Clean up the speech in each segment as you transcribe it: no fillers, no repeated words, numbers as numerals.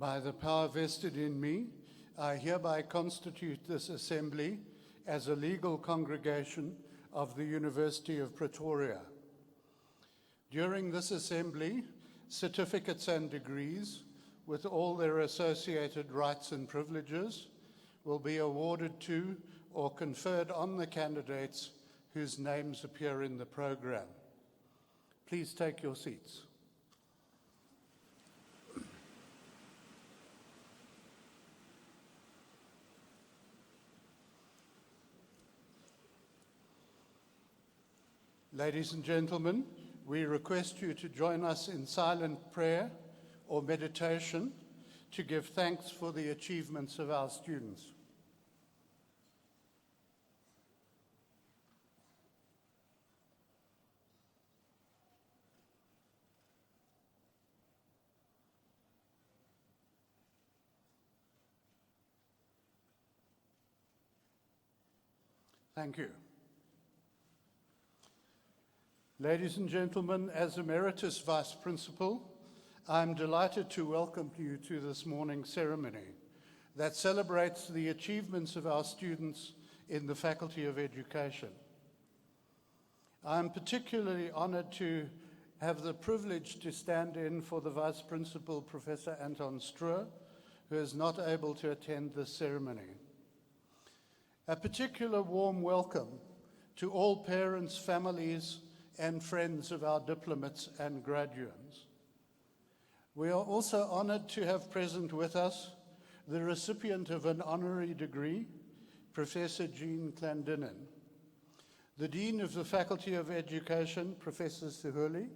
By the power vested in me, I hereby constitute this assembly as a legal congregation of the University of Pretoria. During this assembly, certificates and degrees, with all their associated rights and privileges, will be awarded to or conferred on the candidates whose names appear in the program. Please take your seats. Ladies and gentlemen, we request you to join us in silent prayer or meditation to give thanks for the achievements of our students. Thank you. Ladies and gentlemen, as Emeritus Vice Principal, I'm delighted to welcome you to this morning's ceremony that celebrates the achievements of our students in the Faculty of Education. I'm particularly honored to have the privilege to stand in for the Vice Principal, Professor Anton Stroe, who is not able to attend this ceremony. A particular warm welcome to all parents, families, and friends of our diplomats and graduates. We are also honored to have present with us the recipient of an honorary degree, Professor Jean Clandinin, the Dean of the Faculty of Education, Professor Sihuli,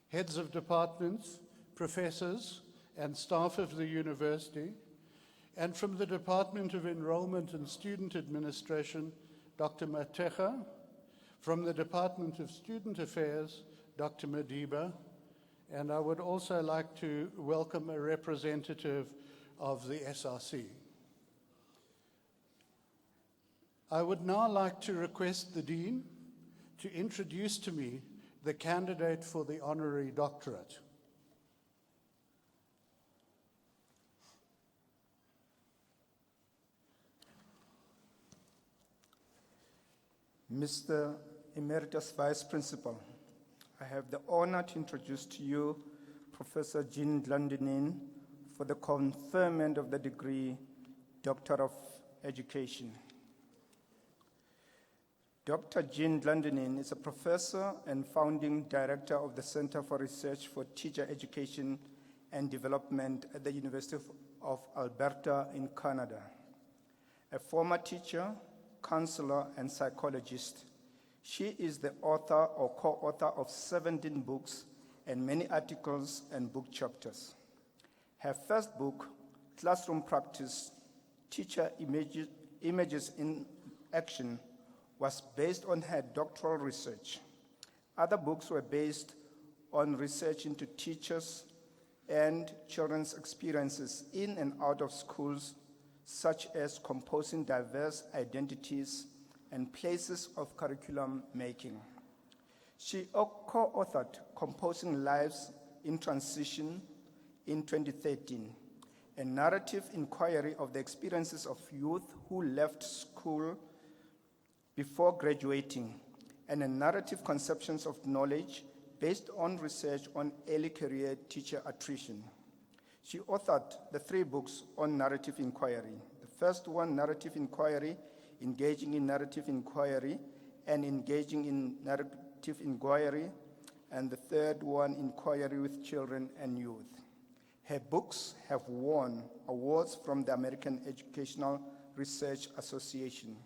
heads of departments, professors, and staff of the university, and from the Department of Enrollment and Student Administration, Dr. Mateja, from the Department of Student Affairs, Dr. Madiba, and I would also like to welcome a representative of the SRC. I would now like to request the Dean to introduce to me the candidate for the honorary doctorate. Mr. Emeritus Vice Principal, I have the honor to introduce to you Professor Jean Clandinin for the conferment of the degree Doctor of Education. Dr. Jean Clandinin is a professor and founding director of the Center for Research for Teacher Education and Development at the University of Alberta in Canada. A former teacher, counselor, and psychologist, she is the author or co-author of 17 books and many articles and book chapters. Her first book, Classroom Practice, Teacher Images in Action, was based on her doctoral research. Other books were based on research into teachers and children's experiences in and out of schools, such as composing diverse identities and places of curriculum making. She co-authored Composing Lives in Transition in 2013, a narrative inquiry of the experiences of youth who left school before graduating, and a narrative conceptions of knowledge based on research on early career teacher attrition. She authored the 3 books on narrative inquiry. The first one, Narrative Inquiry, Engaging in Narrative Inquiry, and Engaging in Narrative Inquiry, and the third one, Inquiry with Children and Youth. Her books have won awards from the American Educational Research Association.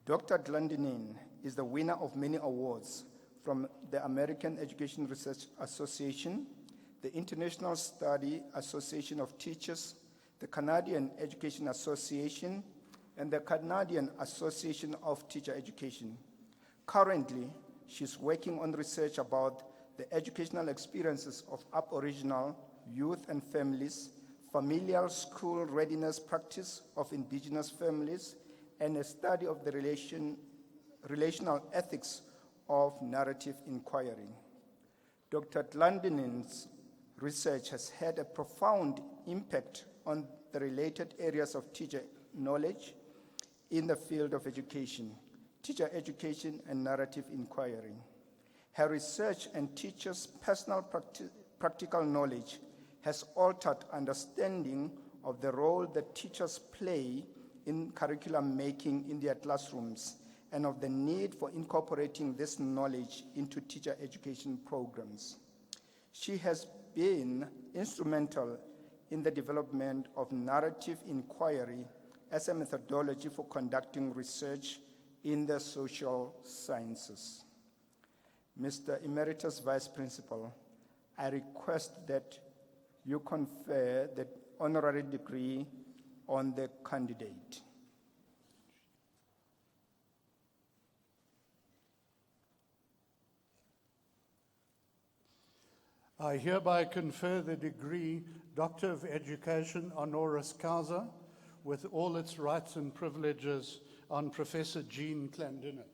Dr. Clandinin is the winner of many awards from the American Education Research Association, the International Study Association of Teachers, the Canadian Education Association, and the Canadian Association of Teacher Education. Currently, she's working on research about the educational experiences of Aboriginal youth and families, familial school readiness practice of Indigenous families, and a study of the relational ethics of narrative inquiry. Dr. Clandinin's research has had a profound impact on the related areas of teacher knowledge in the field of education, teacher education and narrative inquiry. Her research and teachers' personal practical knowledge has altered understanding of the role that teachers play in curriculum making in their classrooms and of the need for incorporating this knowledge into teacher education programs. She has been instrumental in the development of narrative inquiry as a methodology for conducting research in the social sciences. Mr. Emeritus Vice Principal, I request that you confer the honorary degree on the candidate. I hereby confer the degree Doctor of Education honoris causa with all its rights and privileges on Professor Jean Clandinin.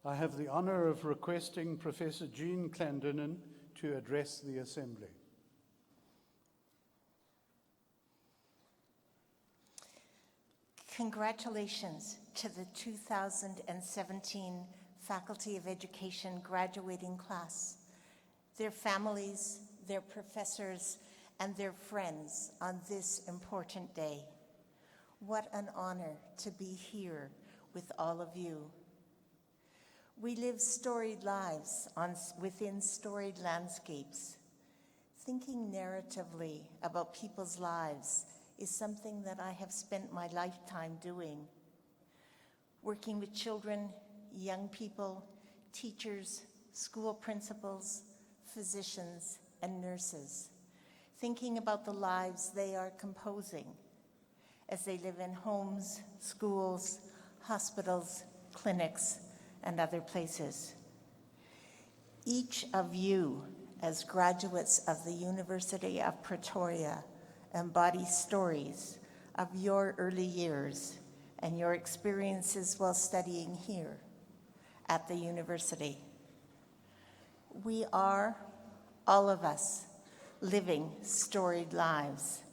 I have the honor of requesting Professor Jean Clandinin to address the Assembly. Congratulations to the 2017 Faculty of Education graduating class, their families, their professors, and their friends on this important day. What an honor to be here with all of you. We live storied lives within storied landscapes. Thinking narratively about people's lives is something that I have spent my lifetime doing. Working with children, young people, teachers, school principals, physicians, and nurses. Thinking about the lives they are composing as they live in homes, schools, hospitals, clinics, and other places. Each of you, as graduates of the University of Pretoria, embody stories of your early years and your experiences while studying here at the university. We are, all of us, living storied lives.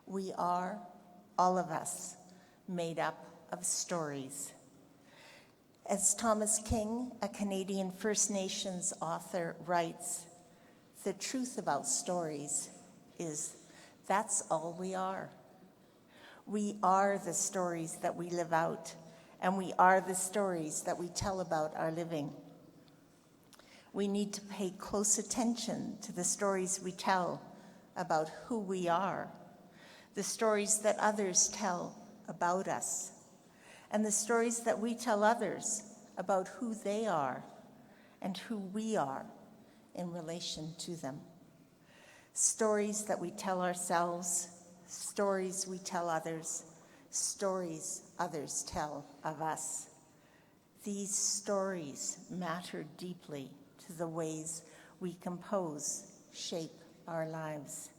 We are, all of us, made up of stories. As Thomas King, a Canadian First Nations author, writes, the truth about stories is that's all we are. We are the stories that we live out, and we are the stories that we tell about our living. We need to pay close attention to the stories we tell about who we are, the stories that others tell about us, and the stories that we tell others about who they are and who we are in relation to them. Stories that we tell ourselves, stories we tell others, stories others tell of us. These stories matter deeply to the ways we compose, shape our lives.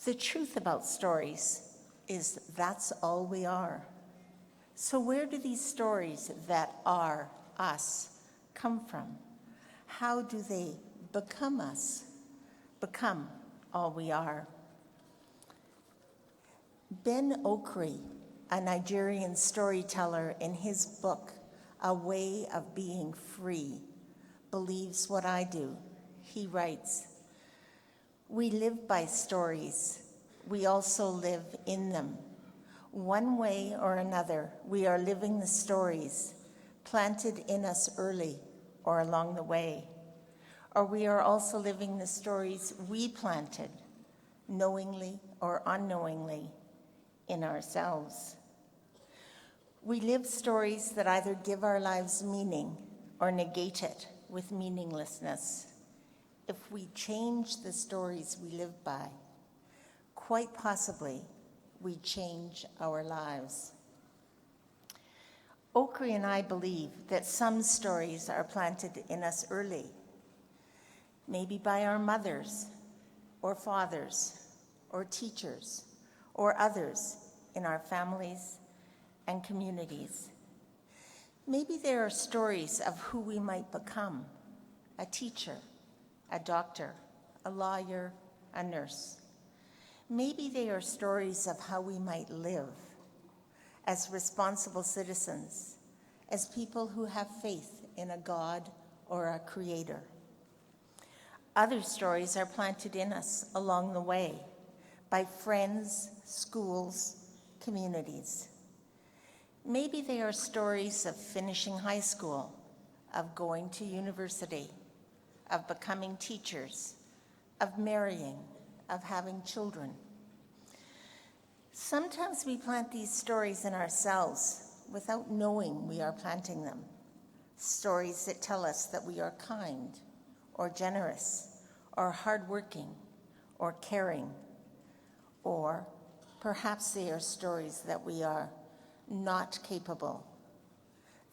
The truth about stories is that's all we are. So where do these stories that are us come from? How do they become us, become all we are? Ben Okri, a Nigerian storyteller, in his book, A Way of Being Free, believes what I do. He writes, "We live by stories. We also live in them. One way or another, we are living the stories, planted in us early or along the way, or we are also living the stories we planted, knowingly or unknowingly, in ourselves. We live stories that either give our lives meaning or negate it with meaninglessness. If we change the stories we live by, quite possibly we change our lives. Okri and I believe that some stories are planted in us early, maybe by our mothers or fathers or teachers or others in our families and communities. Maybe there are stories of who we might become: a teacher, a doctor, a lawyer, a nurse. Maybe they are stories of how we might live as responsible citizens, as people who have faith in a God or a creator. Other stories are planted in us along the way by friends, schools, communities. Maybe they are stories of finishing high school, of going to university, of becoming teachers, of marrying, of having children. Sometimes we plant these stories in ourselves without knowing we are planting them. Stories that tell us that we are kind or generous or hardworking or caring, or perhaps they are stories that we are not capable,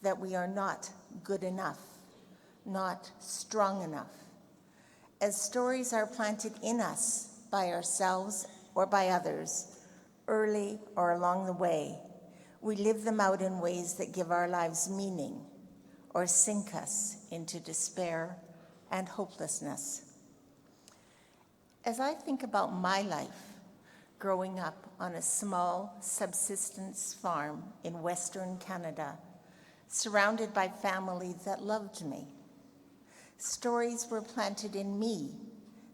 that we are not good enough, not strong enough. As stories are planted in us by ourselves or by others, early or along the way, we live them out in ways that give our lives meaning or sink us into despair and hopelessness. As I think about my life, growing up on a small subsistence farm in Western Canada, surrounded by family that loved me, stories were planted in me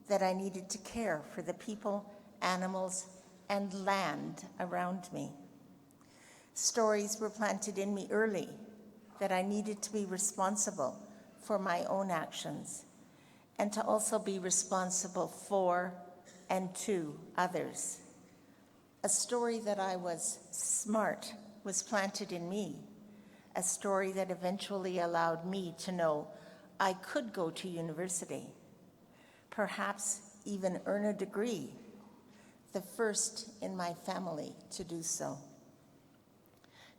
that I needed to care for the people, animals, and land around me. Stories were planted in me early that I needed to be responsible for my own actions and to also be responsible for and to others. A story that I was smart was planted in me, a story that eventually allowed me to know I could go to university, perhaps even earn a degree, the first in my family to do so.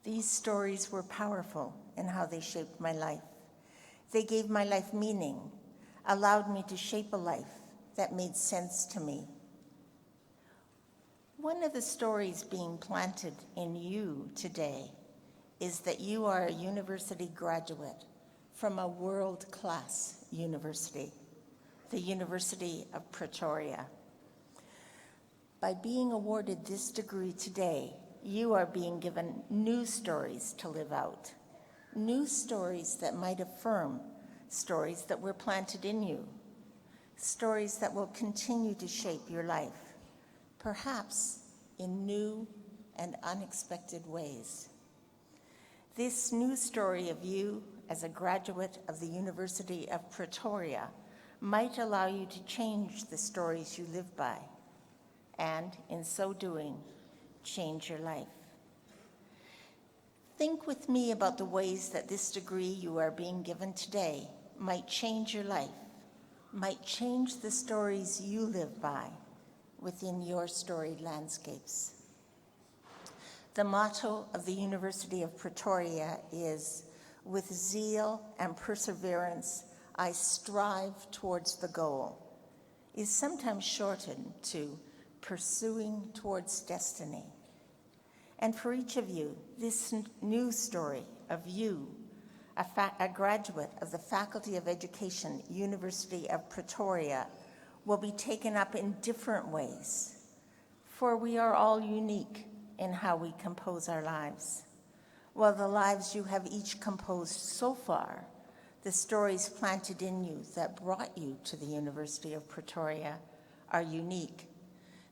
These stories were powerful in how they shaped my life. They gave my life meaning, allowed me to shape a life that made sense to me. One of the stories being planted in you today is that you are a university graduate from a world-class university, the University of Pretoria. By being awarded this degree today, you are being given new stories to live out, new stories that might affirm stories that were planted in you, stories that will continue to shape your life, perhaps in new and unexpected ways. This new story of you as a graduate of the University of Pretoria might allow you to change the stories you live by, and in so doing, change your life. Think with me about the ways that this degree you are being given today might change your life, might change the stories you live by within your storied landscapes. The motto of the University of Pretoria is, "With zeal and perseverance, I strive towards the goal," is sometimes shortened to "pursuing towards destiny." And for each of you, this new story of you, a graduate of the Faculty of Education, University of Pretoria, will be taken up in different ways, for we are all unique in how we compose our lives. While the lives you have each composed so far, the stories planted in you that brought you to the University of Pretoria are unique.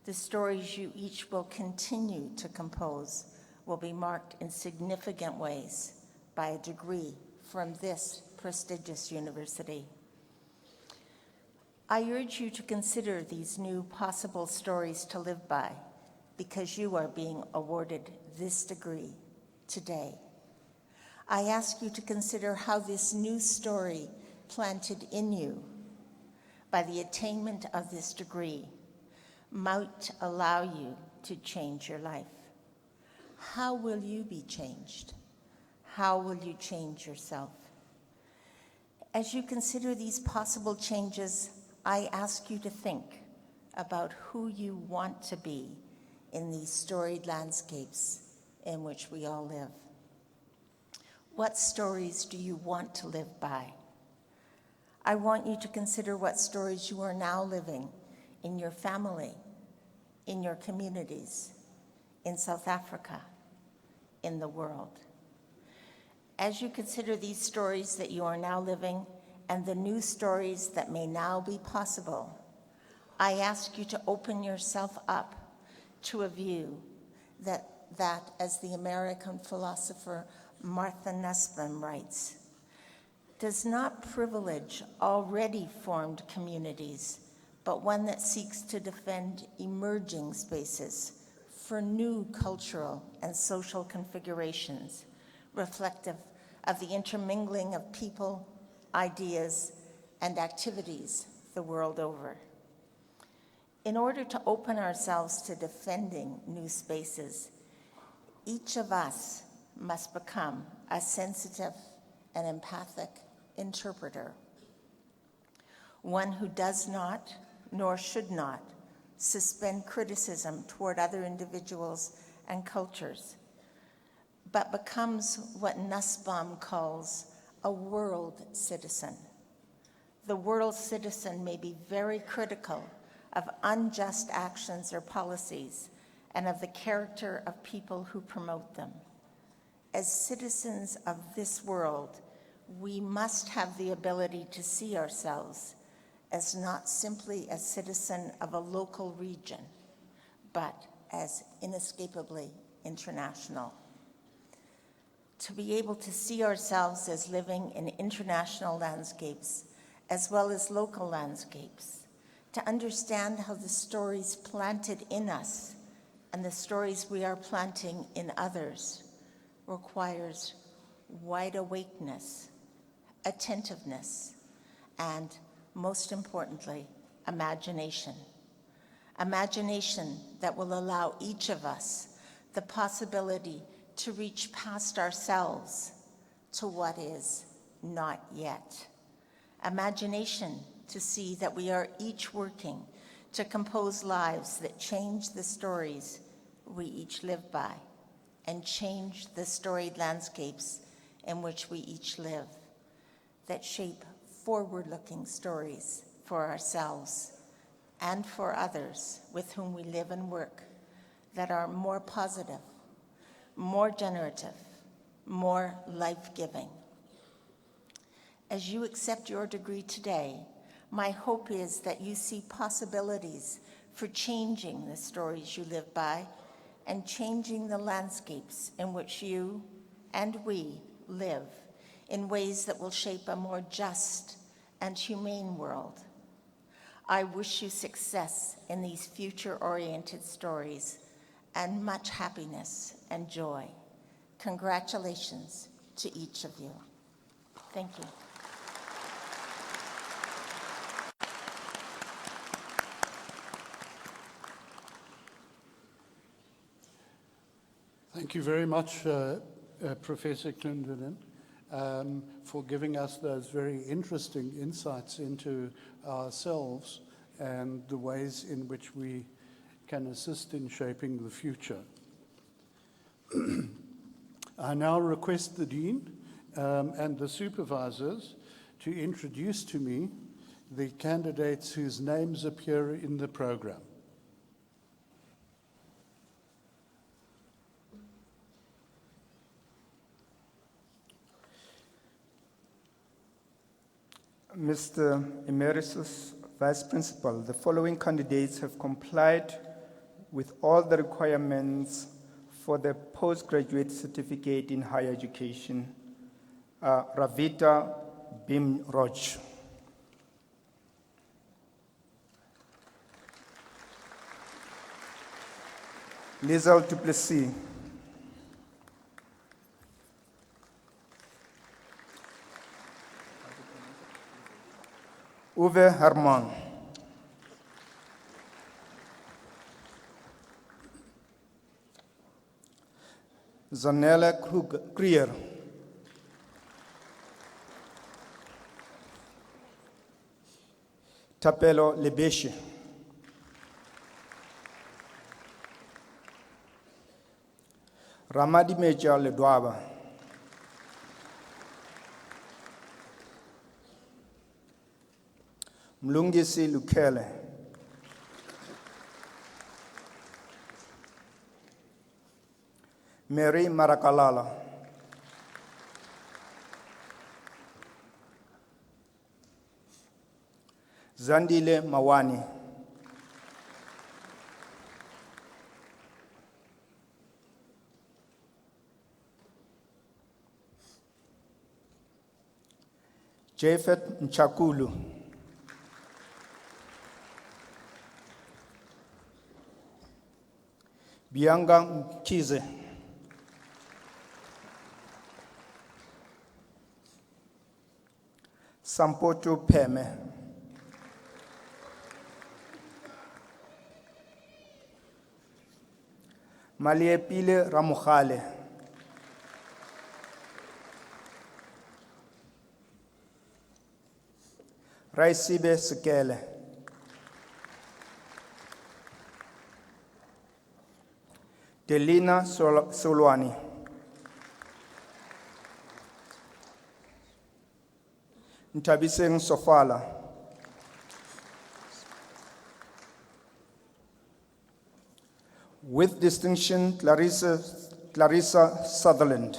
The stories you each will continue to compose will be marked in significant ways by a degree from this prestigious university. I urge you to consider these new possible stories to live by because you are being awarded this degree today. I ask you to consider how this new story planted in you by the attainment of this degree might allow you to change your life. How will you be changed? How will you change yourself? As you consider these possible changes, I ask you to think about who you want to be in these storied landscapes in which we all live. What stories do you want to live by? I want you to consider what stories you are now living in your family, in your communities, in South Africa, in the world. As you consider these stories that you are now living and the new stories that may now be possible, I ask you to open yourself up to a view that as the American philosopher Martha Nussbaum writes, does not privilege already formed communities, but one that seeks to defend emerging spaces for new cultural and social configurations reflective of the intermingling of people, ideas, and activities the world over. In order to open ourselves to defending new spaces, each of us must become a sensitive and empathic interpreter, one who does not, nor should not, suspend criticism toward other individuals and cultures, but becomes what Nussbaum calls a world citizen. The world citizen may be very critical of unjust actions or policies and of the character of people who promote them. As citizens of this world, we must have the ability to see ourselves as not simply a citizen of a local region, but as inescapably international. To be able to see ourselves as living in international landscapes as well as local landscapes, to understand how the stories planted in us and the stories we are planting in others requires wide awakeness, attentiveness, and most importantly, imagination. Imagination that will allow each of us the possibility to reach past ourselves to what is not yet. Imagination to see that we are each working to compose lives that change the stories we each live by and change the storied landscapes in which we each live, that shape forward-looking stories for ourselves and for others with whom we live and work that are more positive, more generative, more life-giving. As you accept your degree today, my hope is that you see possibilities for changing the stories you live by and changing the landscapes in which you and we live in ways that will shape a more just and humane world. I wish you success in these future-oriented stories and much happiness and joy. Congratulations to each of you. Thank you. Thank you very much, Professor Clendenin, for giving us those very interesting insights into ourselves and the ways in which we can assist in shaping the future. I now request the Dean and the supervisors to introduce to me the candidates whose names appear in the program. Mr. Emeritus Vice Principal, the following candidates have complied with all the requirements for the postgraduate certificate in higher education. Ravita Bimroj. Lizel Duplessis. Uwe Herman. Zanelle Krier. Tapelo Lebeshe. Ramadi Meja Ledwaba. Mlungisi Lukele. Mary Marakalala. Zandile Mawani. Japhet Nchakulu. Bianga Mkize. Sampoto Peme. Maliepile Ramukhale. Raisibe Sekele. Delina Solwani. Ntabiseng Sofala. With distinction, Clarissa Sutherland.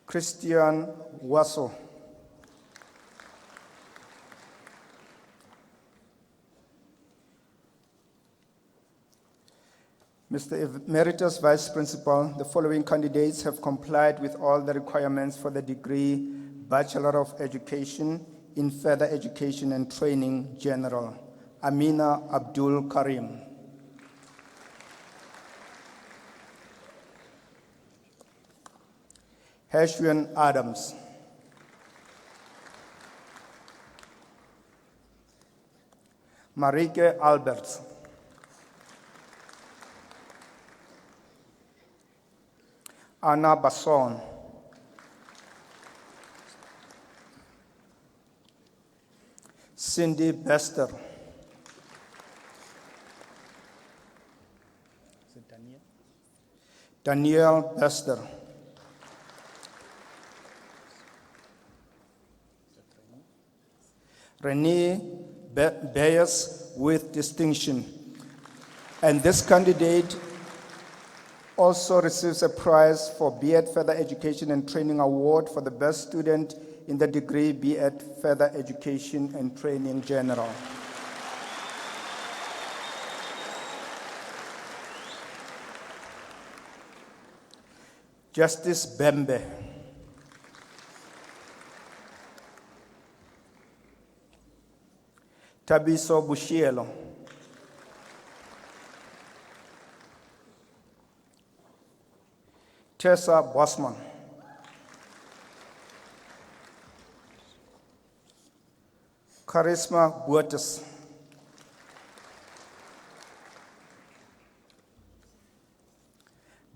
Christian Wasso. Mr. Emeritus Vice Principal, the following candidates have complied with all the requirements for the degree Bachelor of Education in Further Education and Training General. Amina Abdul Karim. Heshwian Adams. Marike Alberts. Anna Basson. Cindy Bester. Danielle Bester. Renee Bayes with distinction. And this candidate also receives a prize for B.Ed Further Education and Training Award for the best student in the degree B.Ed Further Education and Training General. Justice Bembe. Tabiso Bushielo. Tessa Bosman. Charisma Buertes.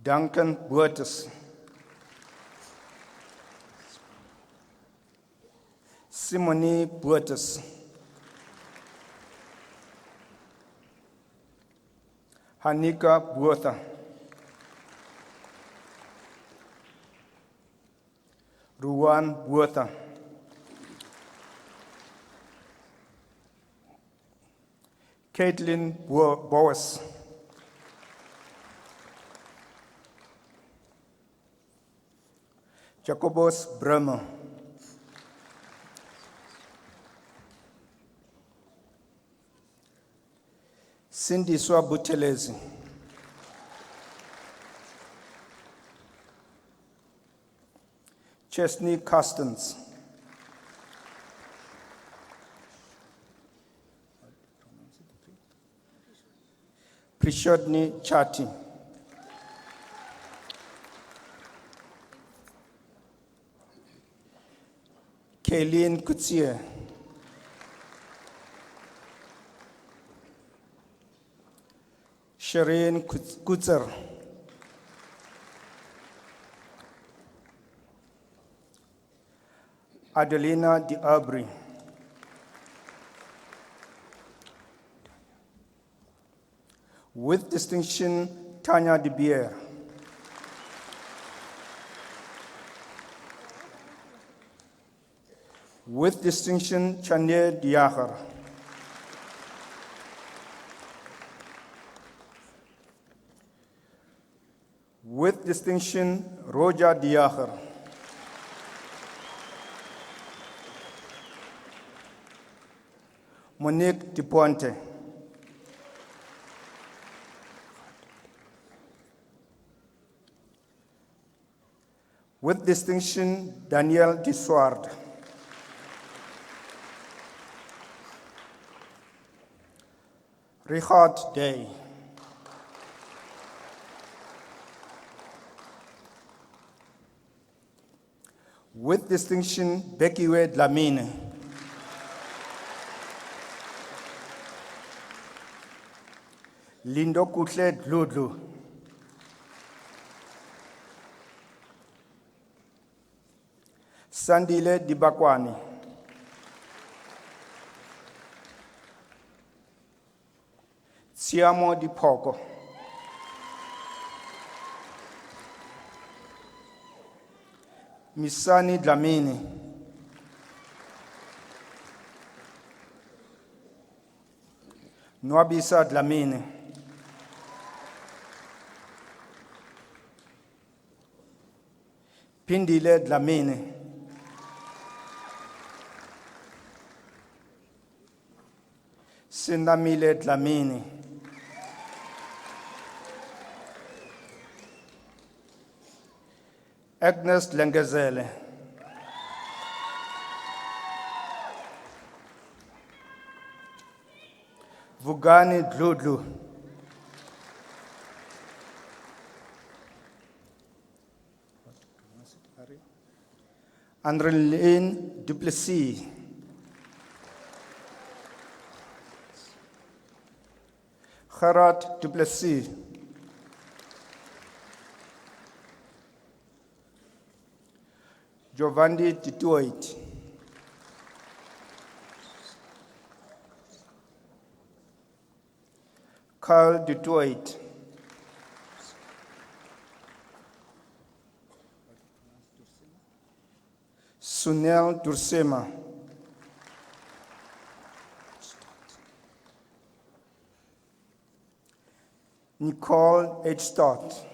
Duncan Buertes. Simone Buertes. Hanika Buerta. Ruan Buerta. Caitlin Boas. Jacobus Bremer. Cindy Swabutelezi. Chesney Castens. Prishodni Chati. Kaylin Kutsie. Shireen Kutzer. Adelina Di Abri. With distinction, Tanya De Beer. With distinction, Chane Diakhar. With distinction, Roja Diakhar. Monique Diponte. With distinction, Daniel Disward. Richard Day. With distinction, Becky Wade Lamine. Lindo Kutle Dludlu. Sandile Dibakwani. Siamo Di Poco. Misani Dlamini. Nwabisa Dlamini. Pindile Dlamini. Sindamile Dlamini. Agnes Lengezele. Vugani Dludlu. Andreline Duplessis. Gerard Duplessis. Giovanni Titoit. Carl Dutoit. Sunel Dursema. Nicole H. Stott.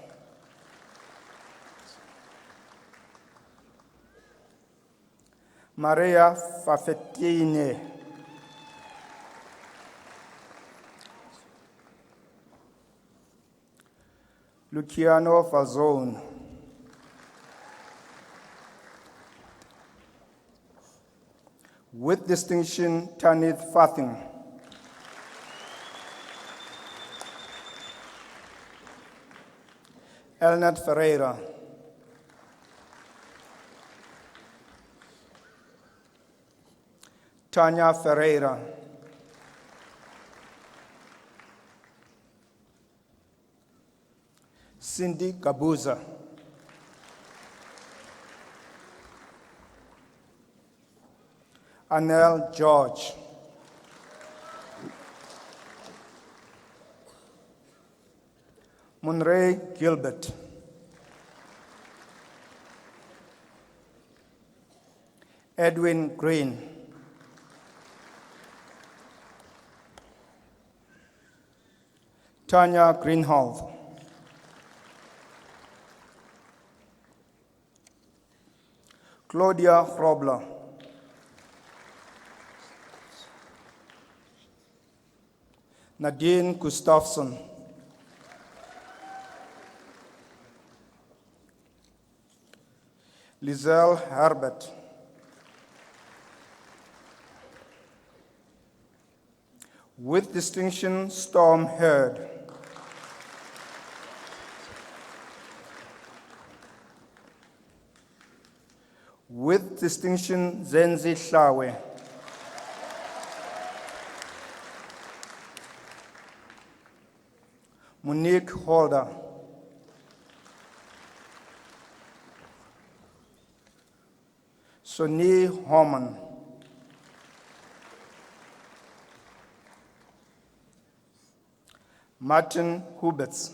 Maria Fafetine. Luciano Fazone. With distinction, Tanith Fathing. Elnat Ferreira. Tanya Ferreira. Cindy Kabuza. Anel George. Munray Gilbert. Edwin Green. Tanya Greenhalgh. Claudia Robler. Nadine Gustafsson. Lizelle Herbert. With distinction, Storm Hurd. With distinction, Zenzi Hlawe. Monique Holder. Sonny Horman. Martin Huberts.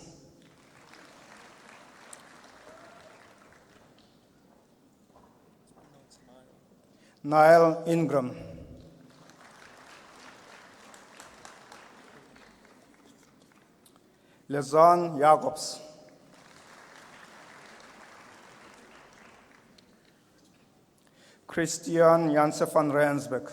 Niall Ingram. Lezan Jacobs. Christian Janse van Rensbeck.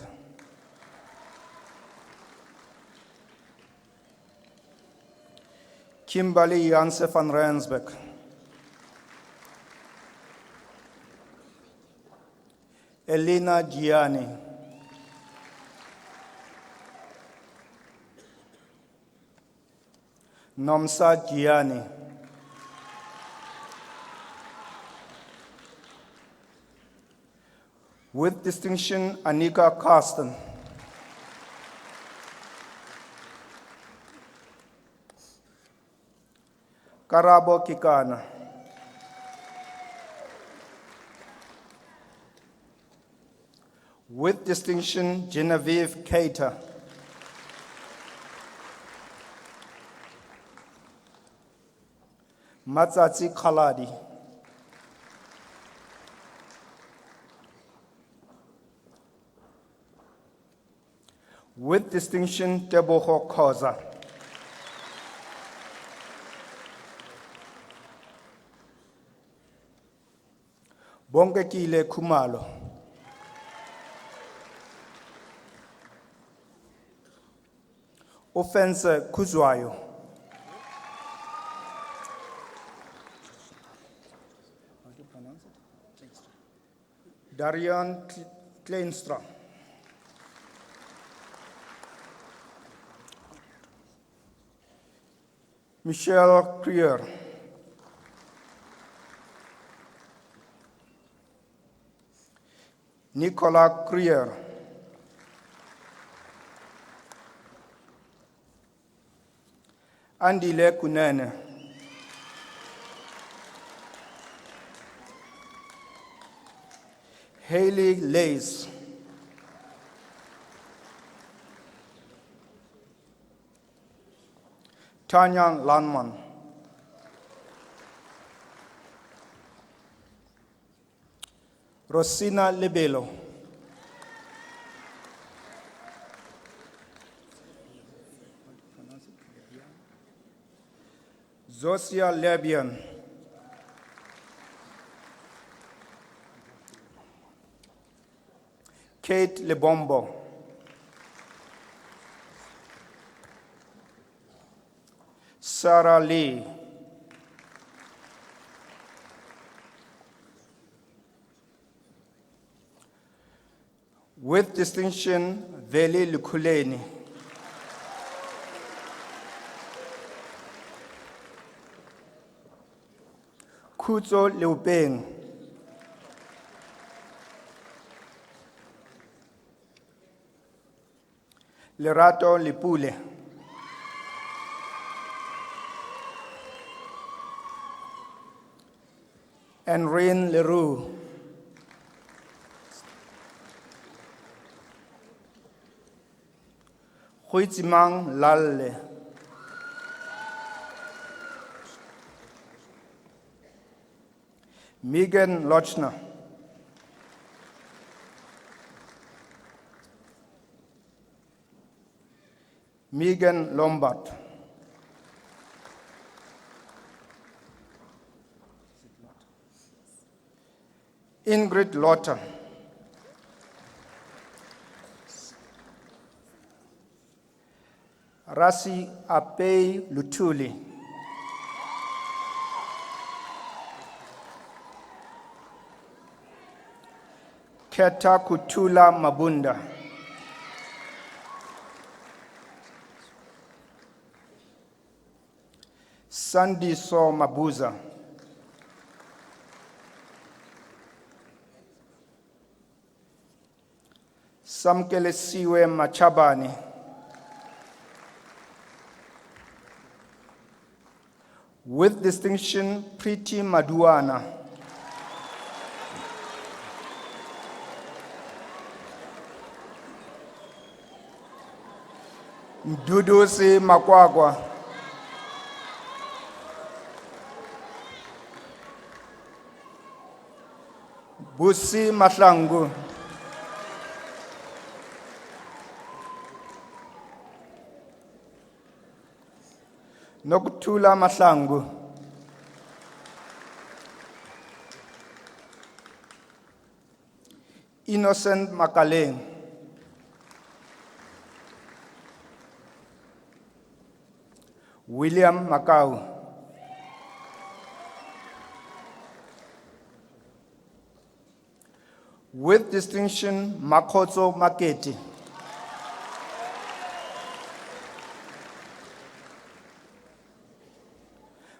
Kimberly Janse van Rensbeck. Elena Gianni. Nomsa Gianni. With distinction, Anika Carsten. Karabo Kikana. With distinction, Genevieve Keita. Matsatsi Khaladi. With distinction, Tebogo Khoza. Bongekile Khumalo. Offense Kuzwayo. How do you pronounce it? Darian Kleinstra. Michelle Krier. Nicola Krier. Andile Kunene. Haley Lace. Tanya Lanman. Rosina Lebelo. Zosia Lebian. Kate Lebombo. Sarah Lee. With distinction, Veli Lukuleni. Kutso Leupeng. Lerato Lipule. Enrine Leroux. Huitimang Lalle. Megan Lochner. Megan Lombard. Ingrid Lotter. Rasi Apei Lutuli. Keta Kutula Mabunda. Sandiso Mabuza. Samkelesiwe Machabane. With distinction, Priti Maduana. Mdudusi Makwagwa. Busi Mahlangu. Nokuthula Mahlangu. Innocent Makaleng. William Makau. With distinction, Makotso Maketi.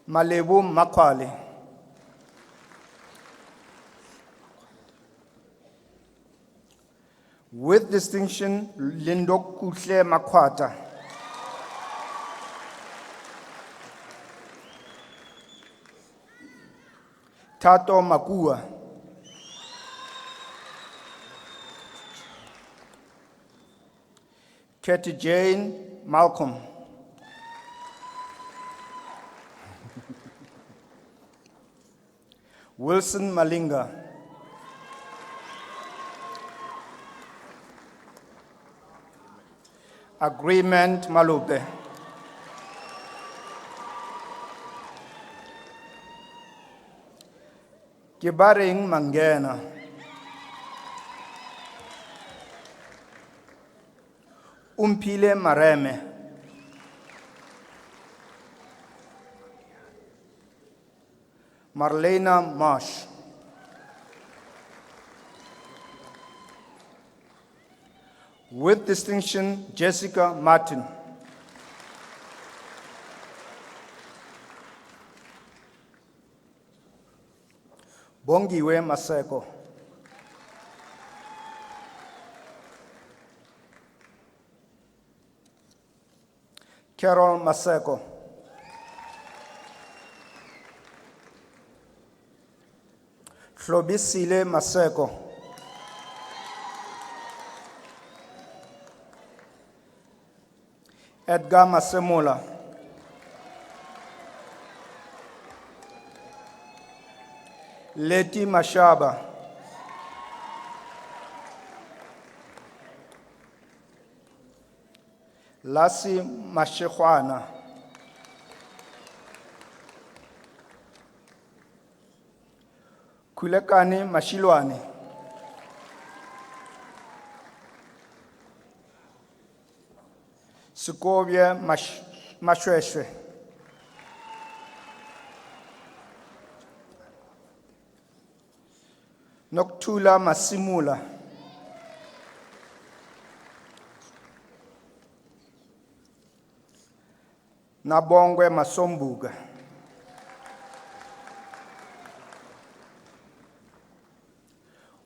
Malebu Makwale. With distinction, Lindok Kutle Makwata. Tato Makua. Katie Jane Malcolm. Wilson Malinga. Agreement Malube. Kibaring Mangena. Umpile Mareme. Marlena Marsh. With distinction, Jessica Martin. Bongiwe Maseko. Carol Maseko. Flobisile Maseko. Edgar Masemola. Leti Mashaba. Lasi Mashekwana. Kulekani Mashilwane. Sukovia Mashweshwe. Noktula Masimula. Nabongwe Masombuga.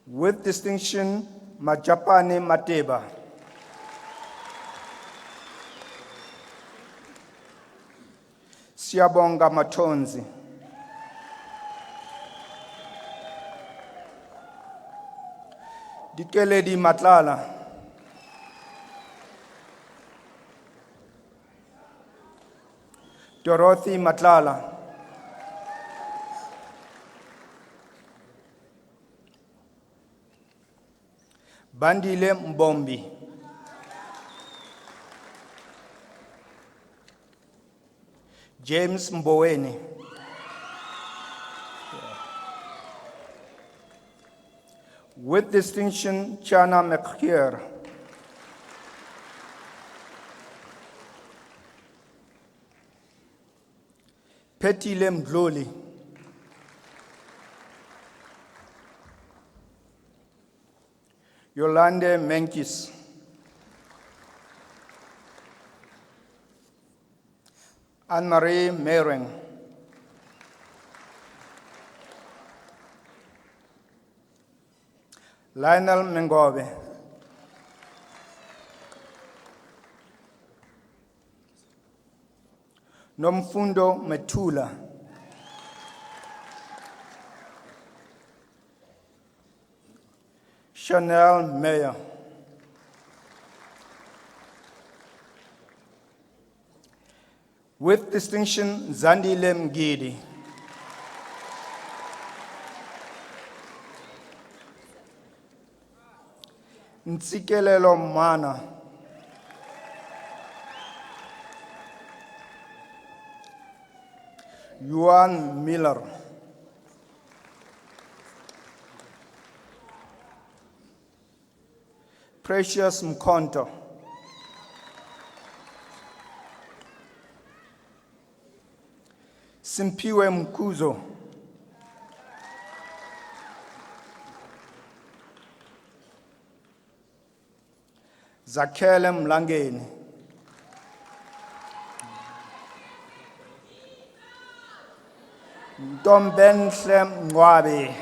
With distinction, Majapane Mateba. Siabonga Matonzi. Dikeledi Matlala. Dorothy Matlala. Bandile Mbombi. James Mboweni. With distinction, Chana McKeer. Petile Mdloli. Yolande Menkis. Anne-Marie Mering. Lionel Mengobe. Nomfundo Metula. Chanel Meyer. With distinction, Zandile Mgidi. Ntsikelelo Mana. Yuan Miller. Precious Mkonto. Simpiwe Mkuzo. Zakhele Mlangeni. Ntombenhle Mngwabi.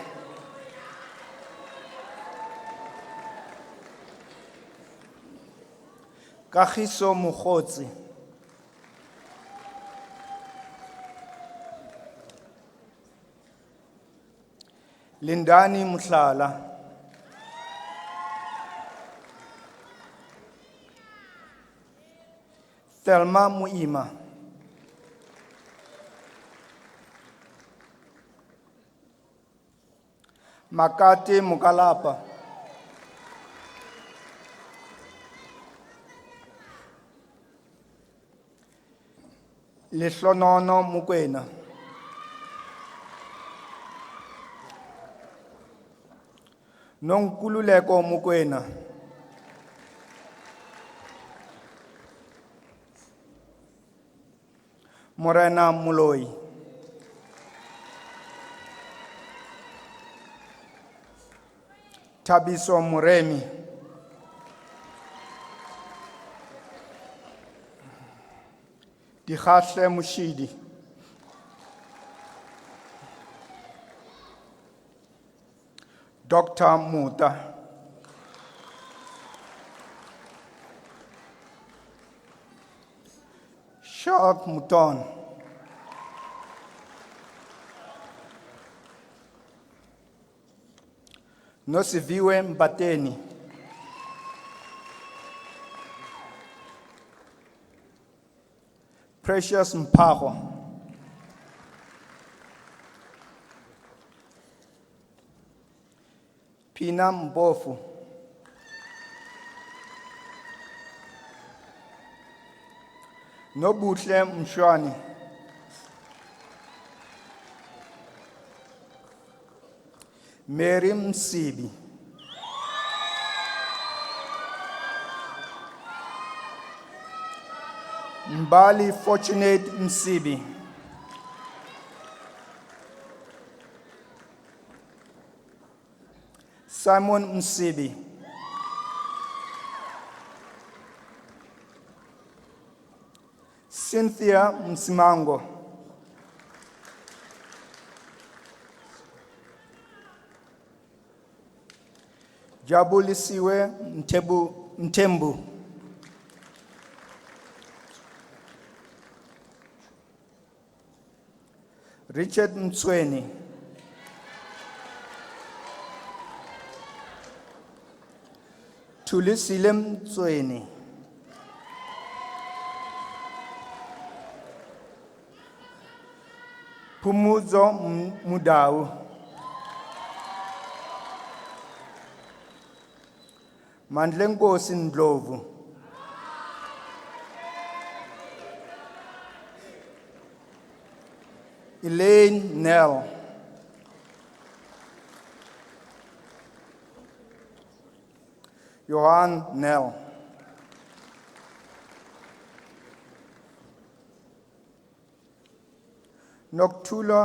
Kagiso Mogotsi. Lindani Muhlala. Thelma Muima. Makati Mukalapa. Lehlonono Mukwena. Nonkululeko Mukwena. Morena Muloi. Tabiso Muremi. Dikhahle Mushidi. Dr. Muta. Sharp Muton. Nosiviwe Mbateni. Precious Mpago. Pina Mbofu. Nobuhle Mshwani. Mary Msibi. Mbali Fortunate Msibi. Simon Msibi. Cynthia Msimango. Jabulisiwe Mtembu. Richard Mtsweni. Tulisile Mtsweni. Pumuzo Mudau. Mandlenkosi Ndlovu. Elaine Nell. Johan Nell. Noctula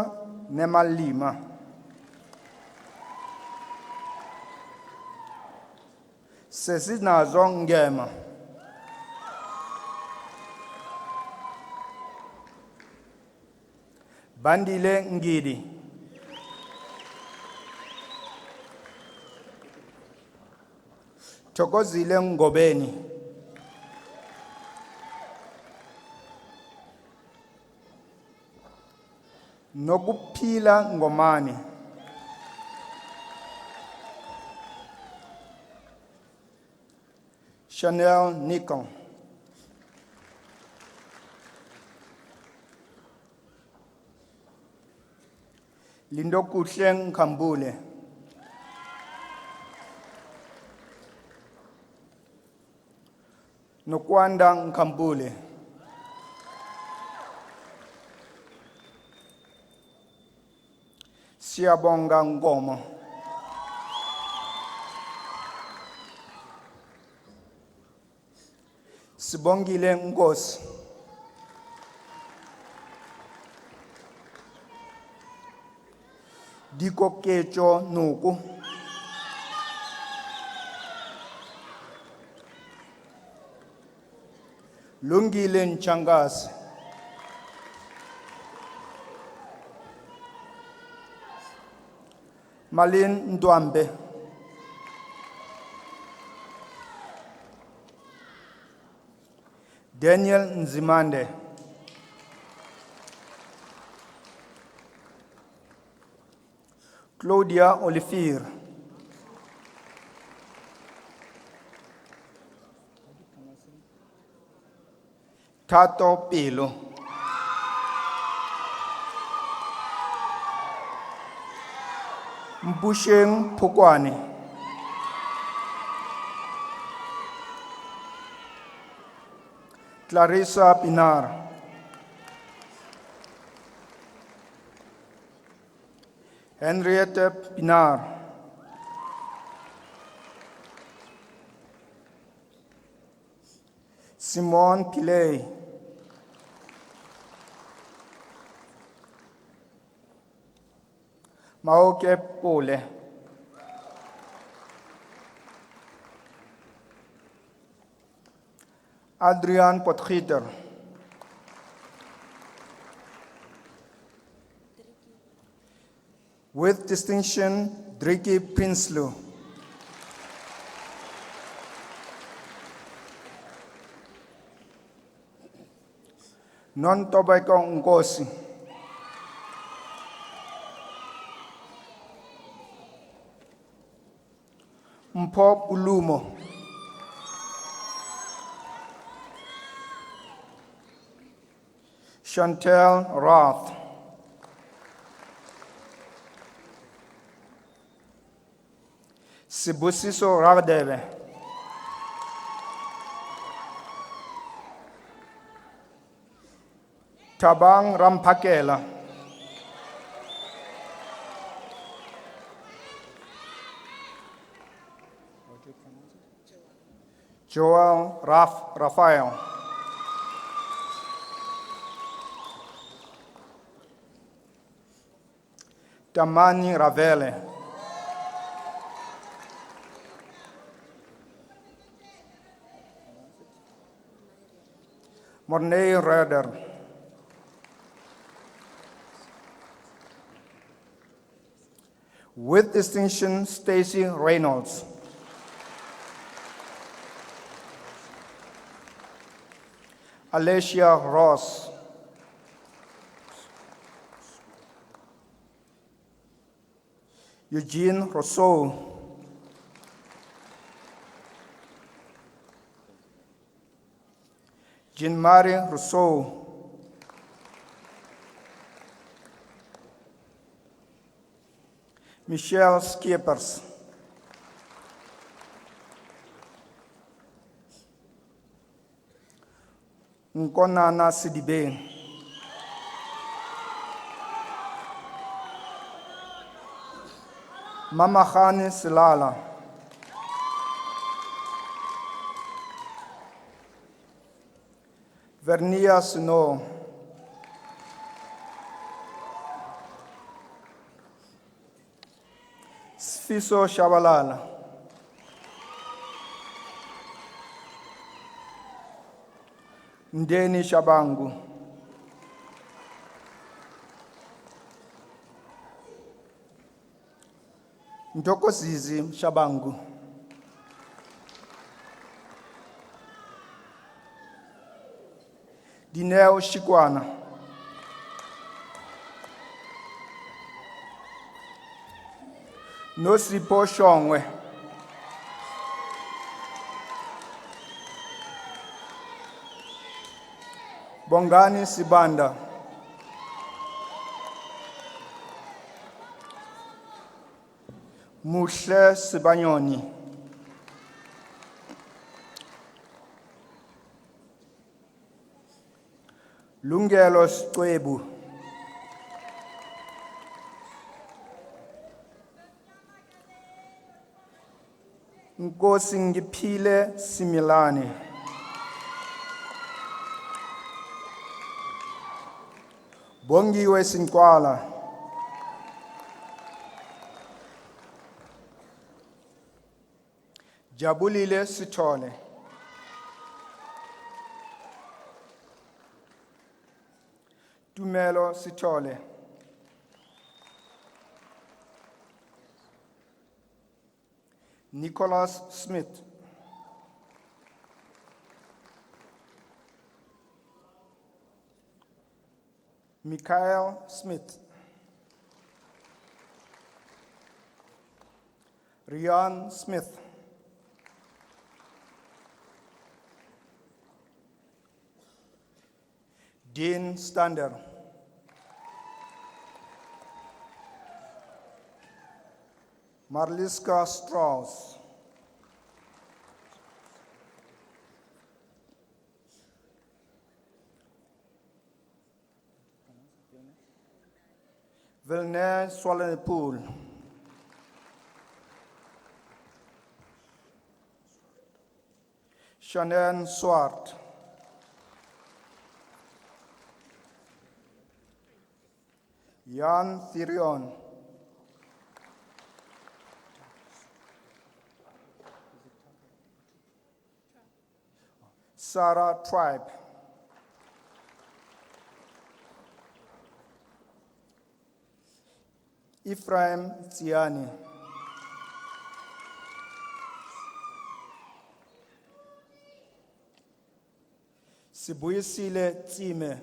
Nemalima. Sesinazo ngema. Bandile Ngidi. Thokozile Ngobeni. Nokuphila Ngomani. Chanel Nicol. Lindokuhle Nkambule. Nokwanda Nkambule. Siyabonga Ngomo. Sibongile Nkosi. Dikokecho Nuku. Lungile Nchangazi. Malin Ndwambe. Daniel Nzimande. Claudia Olivier. Tato Pelo. Mpusheng Pukwane. Clarissa Pinar. Henriette Pinar. Simone Pillay. Maoke Pole. Adrian Potgieter. With distinction, Driki Prinsloo. Non-tobacco Nkosi. Mpho Ulumo. Chantel Roth. Sibusiso Radebe. Tabang Rampakela. Joel Raphael. Tamani Ravele. Mornay Rader. With distinction, Stacy Reynolds. Alicia Ross. Eugene Rousseau. Jean-Marie Rousseau. Michelle Skippers. Nkonana Sidibe. Mama Khani Silala. Vernia Snow. Sfiso Shabalala. Ndeni Shabangu. Ntokozizi Shabangu. Dineo Shikwana. Nosipo Shongwe. Bongani Sibanda. Mushle Sibanyoni. Lungelo Sqwebu. Nkosi Ngiphile Similane. Bongiwe Sinkwala. Jabulile Sithole. Tumelo Sithole. Nicholas Smith. Michael Smith. Rian Smith. Dean Stander. Marliska Strauss. Vilne Swallenpool. Shannon Swart. Jan Thirion. Sarah Tribe. Ephraim Tsiani. Sibuyisile Tsime.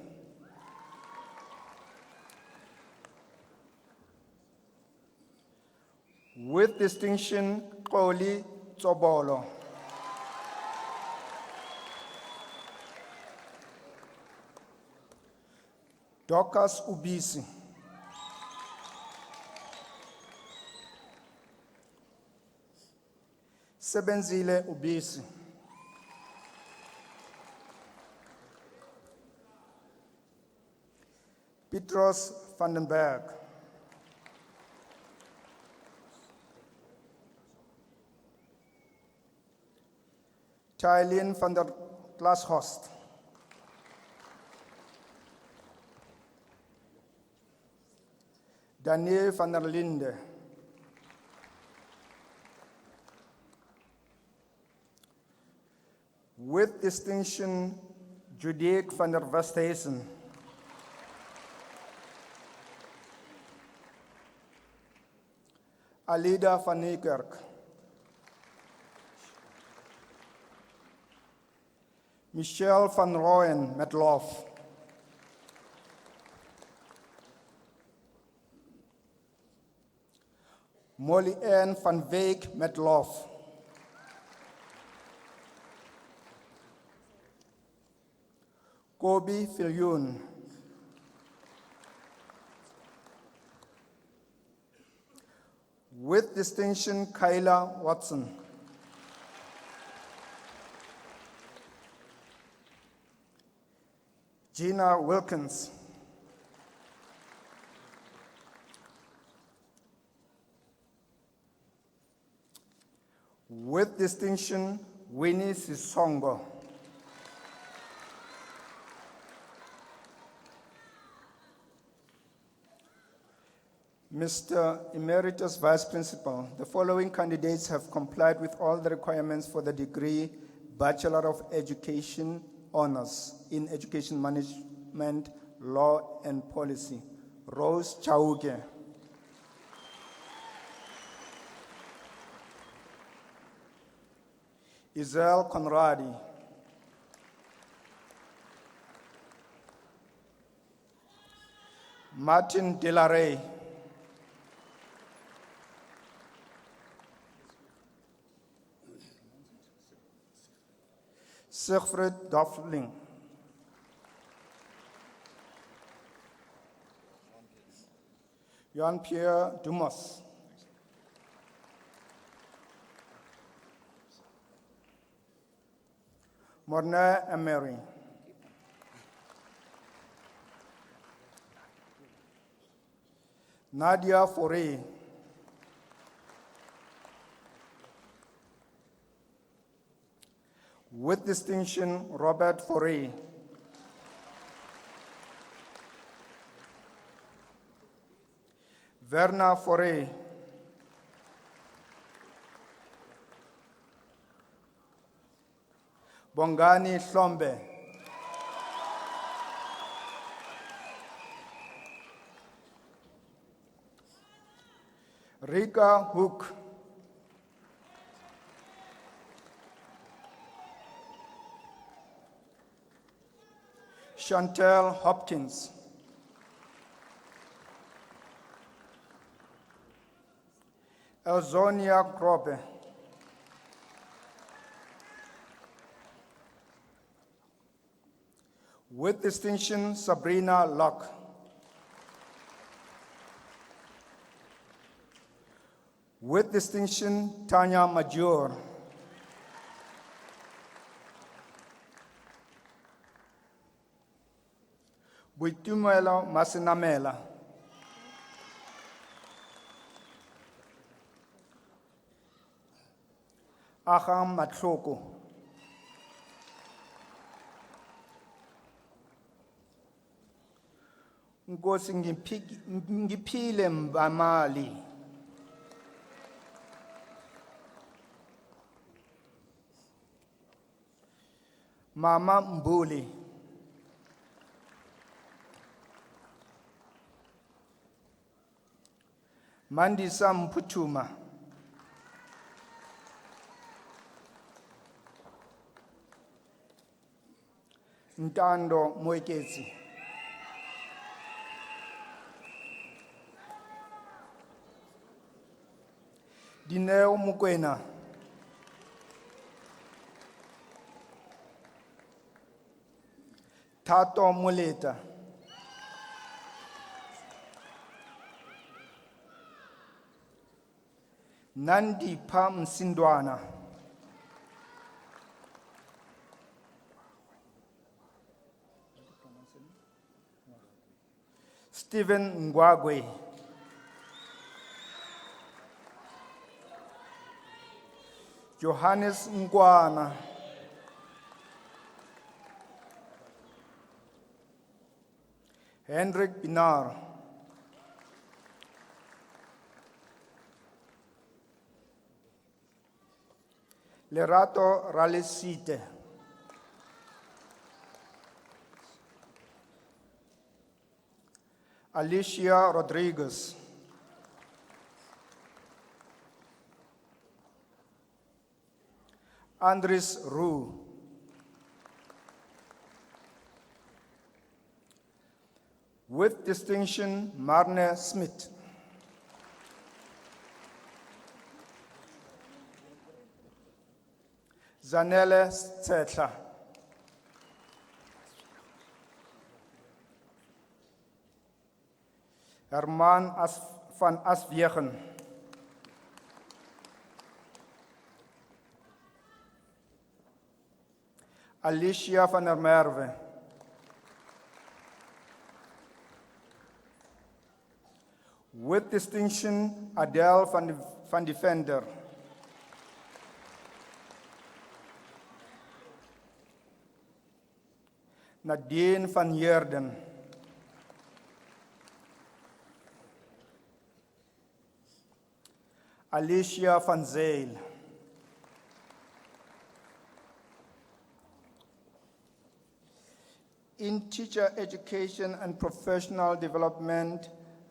With distinction, Xoli Tsobolo. Dorcas Ubisi. Sebenzile Ubisi. Petros Vandenberg. Tylin van der Glashorst. Daniel van der Linde. With distinction, Judith van der Westhuizen. Alida van Niekerk. Michelle van Rooyen met lof. Molly Ann van Veek met lof. Kobe Viljoen. With distinction, Kyla Watson. Gina Wilkins. With distinction, Winnie Sisongo. Mr. Emeritus Vice Principal, the following candidates have complied with all the requirements for the degree Bachelor of Education honors in education management, law, and policy. Rose Chauke. Isel Conradi. Martin Delaray. Sigfrid Dofling. Jean-Pierre Dumas. Morne Emery. Nadia Faure. With distinction, Robert Faure. Verna Faure. Bongani Hlombe. Rika Hook. Chantel Hopkins. Elzonia Grobe. With distinction, Sabrina Locke. With distinction, Tanya Major. Buitumelo Masinamela. Aham Matloko. Nkosi ngiphile mbamali. Mama Mbuli. Mandisa Mputuma. Ntando Mwekezi. Dineo Mukwena. Tato Muleta. Nandi Pam Sindwana. Stephen Ngwagwe. Johannes Ngwana. Hendrik Binar. Lerato Ralisite. Alicia Rodriguez. Andres Roux. With distinction, Marne Smith. Zanele Setla. Herman van Aswegen. Alicia van der Merwe. With distinction, Adele van Defender. Nadine van Heerden. Alicia van Zeel. In teacher education and professional development,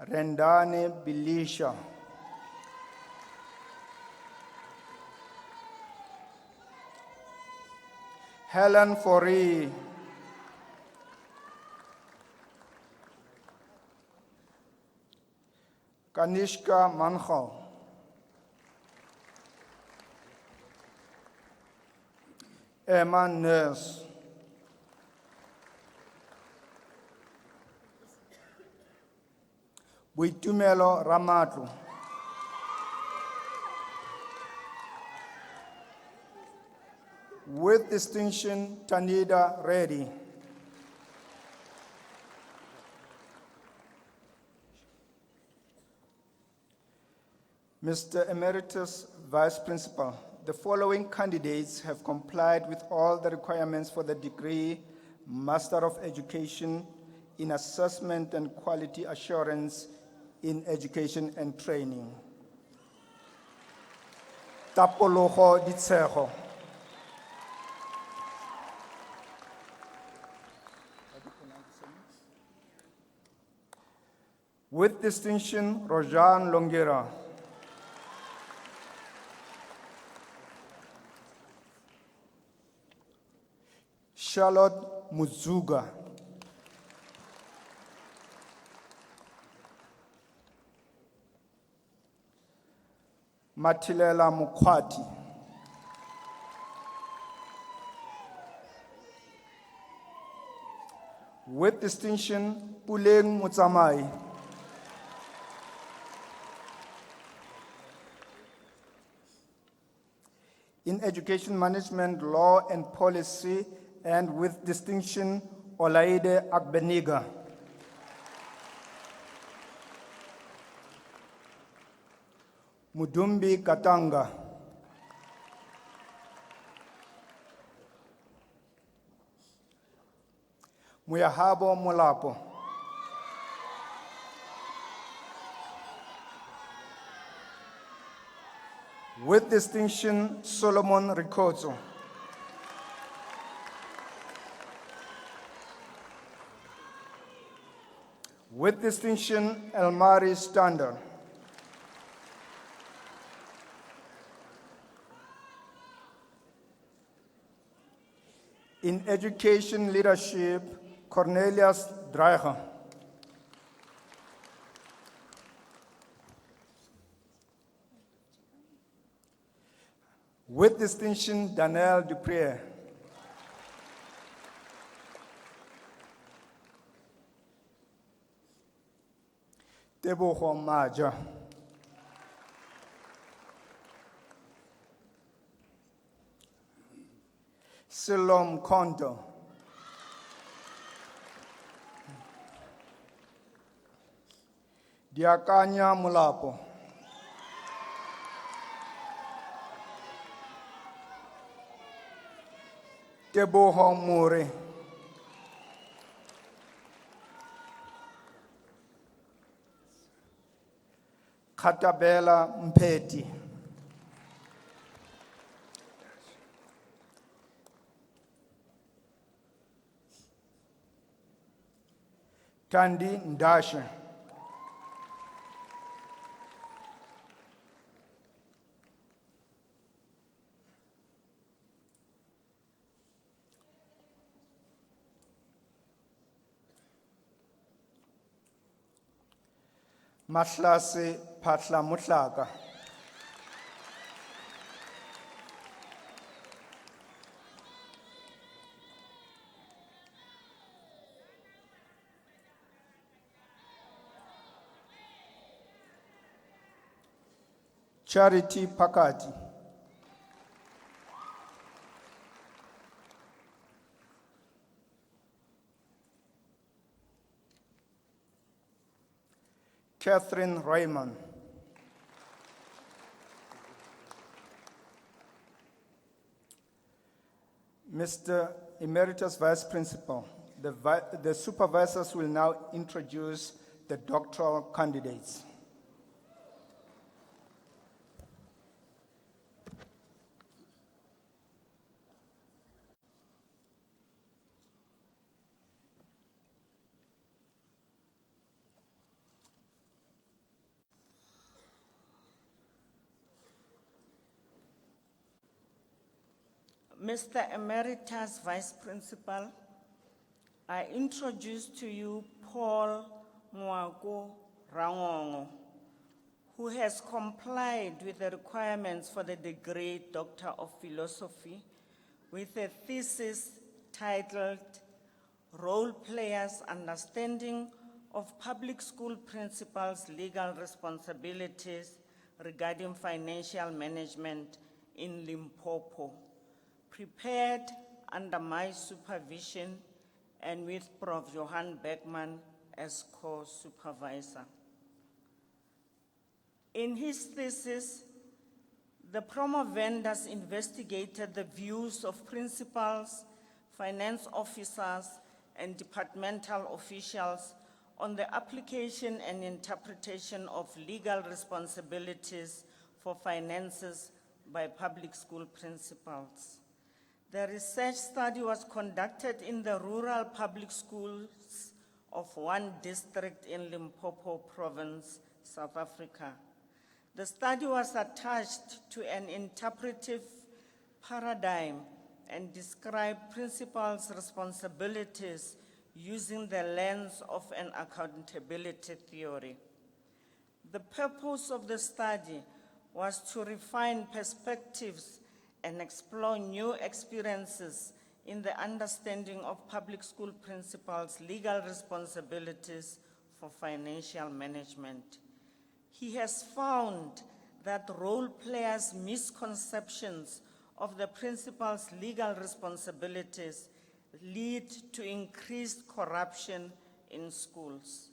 Rendane Bilisha. Helen Fori. Kanishka Manchal. Emma Nurse. Boitumelo Ramatlo. With distinction, Tanida Reddy. Mr. Emeritus Vice Principal, the following candidates have complied with all the requirements for the degree Master of Education in Assessment and Quality Assurance in Education and Training. Tapologo Ditshego. With distinction, Rojan Longera. Charlotte Muzuga. Matilela Mukwati. With distinction, Puleng Mutsamai. In education management, law and policy, and with distinction, Olaide Akbeniga. Mudumbi Katanga. Muyahabo Molapo. With distinction, Solomon Ricozo. With distinction, Elmari Stander. In education leadership, Cornelius Dreyer. With distinction, Danielle Duprier. Tebogo Maja. Silom Kondo. Diakanya Mulapo. Tebogo Muri. Katabela Mpeti. Kandi Ndashe. Mahlase Patla Mutlaka. Charity Pakati. Catherine Raymond. Mr. Emeritus Vice Principal, the supervisors will now introduce the doctoral candidates. Mr. Emeritus Vice Principal, I introduce to you Paul Mwako Rangongo, who has complied with the requirements for the degree Doctor of Philosophy with a thesis titled Role Players' Understanding of Public School Principals' Legal Responsibilities Regarding Financial Management in Limpopo, prepared under my supervision and with Prof. Johan Beckman as co-supervisor. In his thesis, the promovendus investigated the views of principals, finance officers, and departmental officials on the application and interpretation of legal responsibilities for finances by public school principals. The research study was conducted in the rural public schools of one district in Limpopo Province, South Africa. The study was attached to an interpretive paradigm and described principals' responsibilities using the lens of an accountability theory. The purpose of the study was to refine perspectives and explore new experiences in the understanding of public school principals' legal responsibilities for financial management. He has found that role players' misconceptions of the principal's legal responsibilities lead to increased corruption in schools.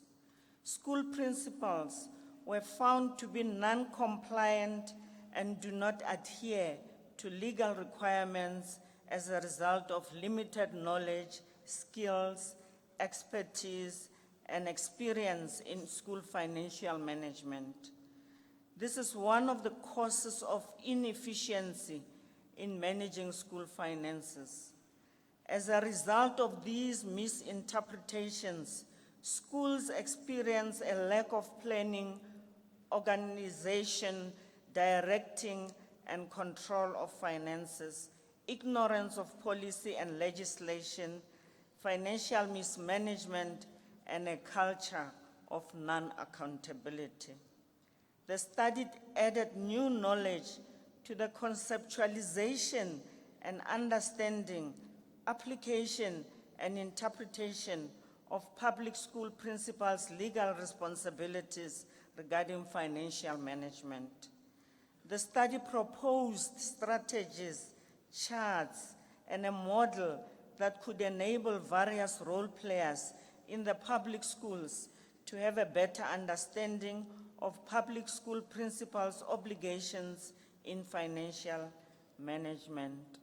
School principals were found to be non-compliant and do not adhere to legal requirements as a result of limited knowledge, skills, expertise, and experience in school financial management. This is one of the causes of inefficiency in managing school finances. As a result of these misinterpretations, schools experience a lack of planning, organization, directing, and control of finances, ignorance of policy and legislation, financial mismanagement, and a culture of non-accountability. The study added new knowledge to the conceptualization and understanding, application, and interpretation of public school principals' legal responsibilities regarding financial management. The study proposed strategies, charts, and a model that could enable various role players in the public schools to have a better understanding of public school principals' obligations in financial management.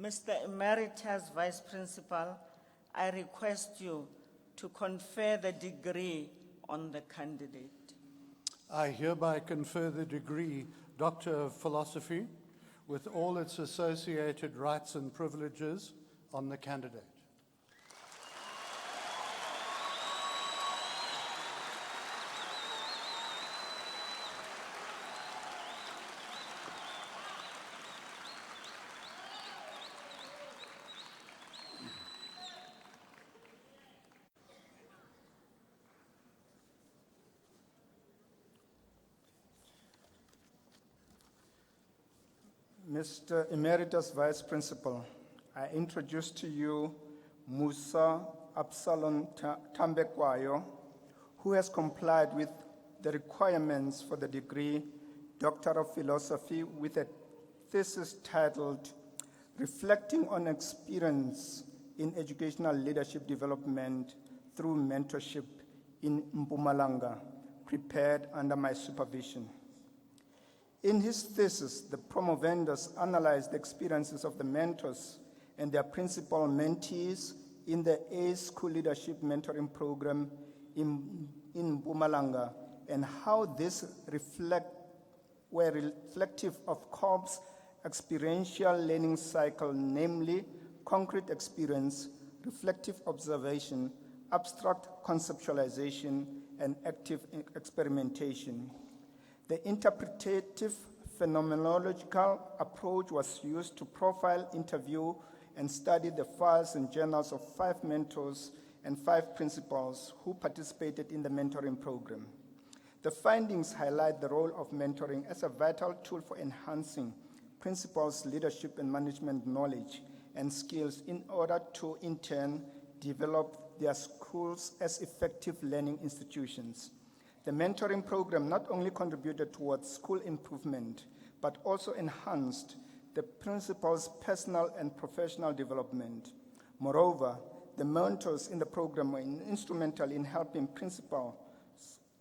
Mr. Emeritus Vice Principal, I request you to confer the degree on the candidate. I hereby confer the degree Doctor of Philosophy with all its associated rights and privileges on the candidate. Mr. Emeritus Vice Principal, I introduce to you Musa Absalom Tambekwayo, who has complied with the requirements for the degree Doctor of Philosophy with a thesis titled Reflecting on Experience in Educational Leadership Development through Mentorship in Mpumalanga, prepared under my supervision. In his thesis, the promovendus analyzed the experiences of the mentors and their principal mentees in the A School Leadership Mentoring Program in Mpumalanga and how this were reflective of COB's experiential learning cycle, namely concrete experience, reflective observation, abstract conceptualization, and active experimentation. The interpretative phenomenological approach was used to profile, interview, and study the files and journals of 5 mentors and 5 principals who participated in the mentoring program. The findings highlight the role of mentoring as a vital tool for enhancing principals' leadership and management knowledge and skills in order to, in turn, develop their schools as effective learning institutions. The mentoring program not only contributed towards school improvement, but also enhanced the principal's personal and professional development. Moreover, the mentors in the program were instrumental in helping principals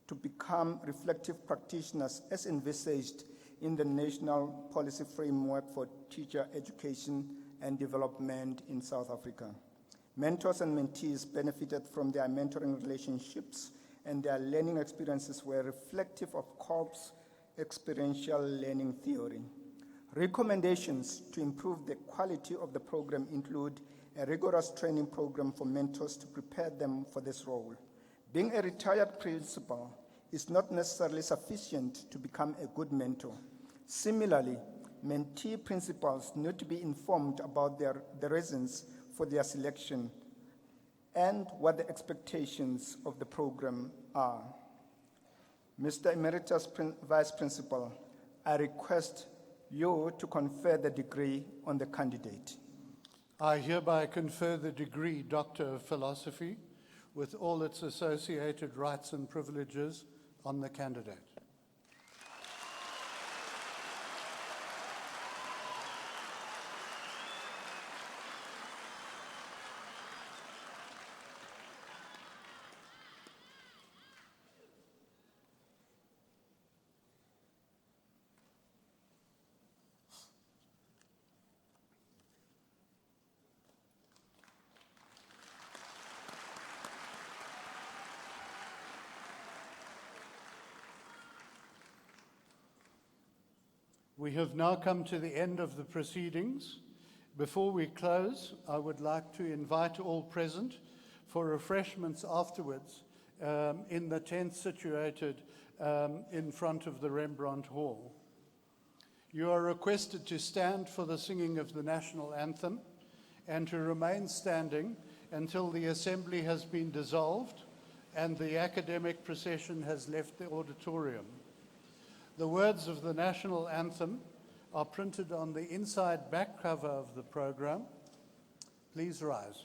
to become reflective practitioners as envisaged in the National Policy Framework for Teacher Education and Development in South Africa. Mentors and mentees benefited from their mentoring relationships, and their learning experiences were reflective of COP's experiential learning theory. Recommendations to improve the quality of the program include a rigorous training program for mentors to prepare them for this role. Being a retired principal is not necessarily sufficient to become a good mentor. Similarly, mentee principals need to be informed about the reasons for their selection and what the expectations of the program are. Mr. Emeritus Vice Principal, I request you to confer the degree on the candidate. I hereby confer the degree Doctor of Philosophy with all its associated rights and privileges on the candidate. We have now come to the end of the proceedings. Before we close, I would like to invite all present for refreshments afterwards in the tent situated in front of the Rembrandt Hall. You are requested to stand for the singing of the national anthem and to remain standing until the assembly has been dissolved and the academic procession has left the auditorium. The words of the national anthem are printed on the inside back cover of the program. Please rise.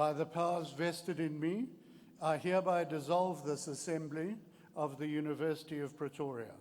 By the powers vested in me, I hereby dissolve this Assembly of the University of Pretoria.